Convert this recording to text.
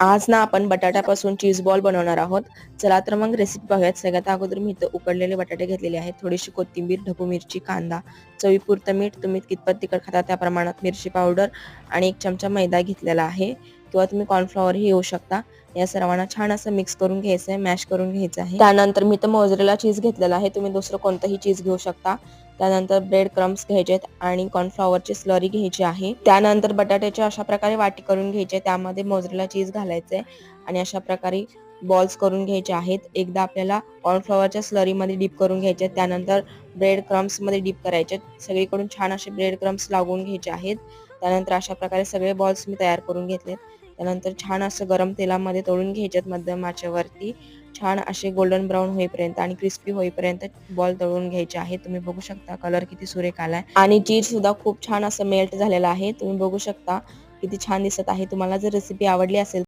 आज ना आपण बटाट्यापासून चीज बॉल बनवणार आहोत. चला तर मग रेसिपी पाहूयात. सगळ्यात अगोदर मी इथं उकडलेले बटाटे घेतलेले आहेत. थोडीशी कोथिंबीर, ढबू मिरची, कांदा, चवीपुरतं मीठ, तुम्ही कितपत तिखट खाता त्या प्रमाणात मिरची पावडर आणि 1 चमचा मैदा घेतलेला आहे किंवा तुम्ही कॉर्नफ्लॉवरही घेऊ शकता. या सर्वांना छान असं मिक्स करून घ्यायचं आहे, मॅश करून घ्यायचं आहे. त्यानंतर मी इथं मोझरेला चीज घेतलेला आहे. तुम्ही दुसरं कोणतंही चीज घेऊ शकता. त्यानंतर ब्रेड क्रम्स घ्यायचे आणि कॉर्नफ्लॉवरची स्लरी घ्यायची आहे. त्यानंतर बटाट्याची अशा प्रकारे वाटी करून घ्यायची, त्यामध्ये मोझरेला चीज घालायचे आणि अशा प्रकारे बॉल्स करून घ्यायचे आहेत. एकदा आपल्याला कॉर्नफ्लॉवरच्या स्लरीमध्ये डीप करून घ्यायचे, त्यानंतर ब्रेड क्रम्समध्ये डीप करायचे. सगळीकडून छान असे ब्रेड क्रम्स लागून घ्यायचे आहेत. त्यानंतर अशा प्रकारे सगळे बॉल्स मी तयार करून घेतलेत. त्यानंतर छान असं गरम तेलामध्ये तळून घ्यायच्यात मध्यम आचेवरती. छान असे गोल्डन ब्राऊन होईपर्यंत आणि क्रिस्पी होईपर्यंत बॉल तळून घ्यायचे आहे. तुम्ही बघू शकता कलर किती सुरेख आलाय आणि चीज सुद्धा खूप छान असं मेल्ट झालेलं आहे. तुम्ही बघू शकता किती छान दिसत आहे. तुम्हाला जर रेसिपी आवडली असेल